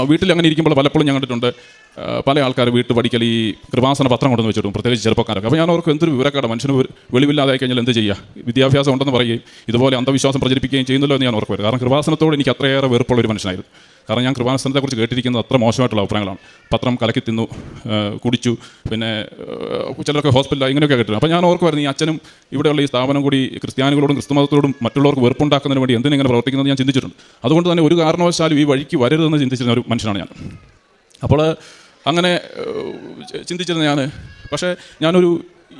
വീട്ടിൽ അങ്ങനെ ഇരിക്കുമ്പോൾ പലപ്പോഴും ഞാൻ കണ്ടിട്ടുണ്ട് പല ആൾക്കാർ വീട്ടു പഠിക്കൽ ഈ കൃപാസന പത്രം കൊണ്ടുവന്ന് വെച്ചിട്ടും, പ്രത്യേകിച്ച് ചെറുപ്പക്കാരൊക്കെ. അപ്പോൾ ഞാൻ അവർക്ക് എന്തൊരു വിവരക്കേട്, മനുഷ്യന് വെളിവില്ലാതായി കഴിഞ്ഞാൽ എന്ത് ചെയ്യുക? വിദ്യാഭ്യാസം ഉണ്ടെന്ന് പറയുകയും ഇതുപോലെ അന്ധവിശ്വാസം പ്രചരിപ്പിക്കുകയും ചെയ്യുന്നല്ലോ എന്ന് ഞാൻ ഓർക്ക് വരും. കാരണം കൃപാസനത്തോട് എനിക്ക് അത്രയേറെ വെറുപ്പുള്ള ഒരു മനുഷ്യനായിരുന്നു. കാരണം ഞാൻ കൃപാസനത്തെക്കുറിച്ച് കേട്ടിരിക്കുന്നത് അത്ര മോശമായിട്ടുള്ള അഭിപ്രായങ്ങളാണ്. പത്രം കലക്കി തിന്നു, കുടിച്ചു, പിന്നെ ചിലരൊക്കെ ഹോസ്പിറ്റലിൽ ഇങ്ങനെയൊക്കെ കേട്ടിരുന്നു. അപ്പോൾ ഞാൻ ഓർക്കുമായിരുന്നു, ഈ അച്ഛനും ഇവിടെയുള്ള ഈ സ്ഥാപനം കൂടി ക്രിസ്ത്യാനികളോടും ക്രിസ്തുമതത്തോടും മറ്റുള്ളവർക്ക് വെറുപ്പുണ്ടാക്കുന്നതിന് വേണ്ടി എന്തിനെങ്ങനെ പ്രവർത്തിക്കുന്നത് ഞാൻ ചിന്തിച്ചിട്ടുണ്ട്. അതുകൊണ്ട് തന്നെ ഒരു കാരണവശാലും ഈ വഴിക്ക് വരരുതെന്ന് ചിന്തിച്ചിരുന്ന ഒരു മനുഷ്യനാണ് ഞാൻ. അപ്പോൾ അങ്ങനെ ചിന്തിച്ചിരുന്ന ഞാൻ, പക്ഷേ ഞാനൊരു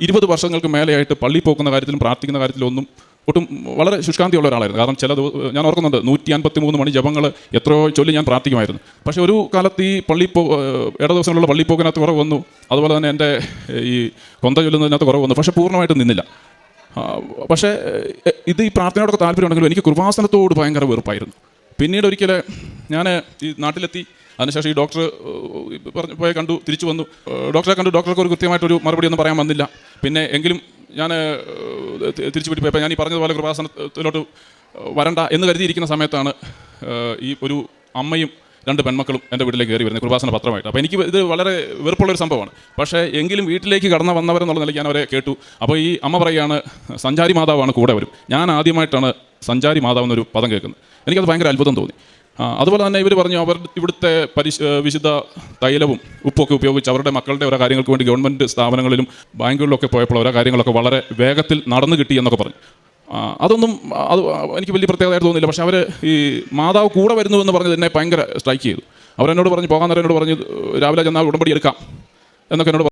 20 വർഷങ്ങൾക്ക് മേലെയായിട്ട് പള്ളി പോകുന്ന കാര്യത്തിലും പ്രാർത്ഥിക്കുന്ന കാര്യത്തിലും ഒന്നും ഒട്ടും വളരെ ശുഷ്കാന്തിയുള്ള ഒരാളായിരുന്നു. കാരണം ഞാൻ ഓർക്കുന്നുണ്ട് 153 മണി ജപങ്ങൾ എത്രയോ ചൊല്ലി ഞാൻ പ്രാർത്ഥിക്കുമായിരുന്നു. പക്ഷേ ഒരു കാലത്ത് ഈ ഇട ദിവസങ്ങളുള്ള പള്ളിപ്പോക്കിനകത്ത് കുറവ് വന്നു, അതുപോലെ തന്നെ എൻ്റെ ഈ കൊന്ത ചൊല്ലുന്നതിനകത്ത് കുറവ് വന്നു. പക്ഷേ പൂർണ്ണമായിട്ട് നിന്നില്ല. പക്ഷേ ഇത് ഈ പ്രാർത്ഥനയോടൊക്കെ താല്പര്യമുണ്ടെങ്കിലും എനിക്ക് കൃപാസനത്തോട് ഭയങ്കര വെറുപ്പായിരുന്നു. പിന്നീട് ഒരിക്കൽ ഞാൻ ഈ നാട്ടിലെത്തി, അതിനുശേഷം ഈ ഡോക്ടർ പോയി കണ്ടു, തിരിച്ചു വന്നു. ഡോക്ടറെ കണ്ടു, ഡോക്ടർക്ക് ഒരു കൃത്യമായിട്ടൊരു മറുപടി ഒന്നും പറയാൻ വന്നില്ല. പിന്നെ എങ്കിലും ഞാൻ തിരിച്ചു വീട്ടിൽ പോയപ്പോൾ ഞാൻ ഈ പറഞ്ഞതുപോലെ കൃപാസനത്തിലോട്ട് വരണ്ട എന്ന് കരുതിയിരിക്കുന്ന സമയത്താണ് ഈ ഒരു അമ്മയും 2 പെൺമക്കളും എൻ്റെ വീട്ടിലേക്ക് കയറി വരുന്നത് കൃപാസന പത്രമായിട്ട്. അപ്പോൾ എനിക്ക് ഇത് വളരെ വെറുപ്പുള്ളൊരു സംഭവമാണ്. പക്ഷേ എങ്കിലും വീട്ടിലേക്ക് കടന്നു വന്നവരെന്നുള്ള നിലയ്ക്ക് ഞാൻ അവരെ കേട്ടു. അപ്പോൾ ഈ അമ്മ പറയുകയാണ്, സഞ്ചാരി മാതാവാണ് കൂടെ വരും. ഞാൻ ആദ്യമായിട്ടാണ് സഞ്ചാരി മാതാവ് എന്നൊരു പദം കേൾക്കുന്നത്. എനിക്കത് ഭയങ്കര അത്ഭുതം തോന്നി. അതുപോലെ തന്നെ ഇവർ പറഞ്ഞു, ഇവിടുത്തെ വിശുദ്ധ തൈലവും ഉപ്പൊക്കെ ഉപയോഗിച്ച് അവരുടെ മക്കളുടെ ഓരോ കാര്യങ്ങൾക്ക് വേണ്ടി ഗവൺമെൻറ് സ്ഥാപനങ്ങളിലും ബാങ്കുകളിലൊക്കെ പോയപ്പോൾ ഓരോ കാര്യങ്ങളൊക്കെ വളരെ വേഗത്തിൽ നടന്നു കിട്ടി എന്നൊക്കെ പറഞ്ഞു. അതൊന്നും എനിക്ക് വലിയ പ്രത്യേകതയായിട്ട് തോന്നിയില്ല. പക്ഷേ അവർ ഈ മാതാവ് കൂടെ വരുന്നു എന്ന് പറഞ്ഞത് എന്നെ ഭയങ്കര സ്ട്രൈക്ക് ചെയ്തു. അവരെന്നോട് പറഞ്ഞു, പോകാൻ നേരം എന്നോട് പറഞ്ഞു, രാവിലെ ചെന്നാൽ ഉടമ്പടി എടുക്കാം എന്നൊക്കെ എന്നോട്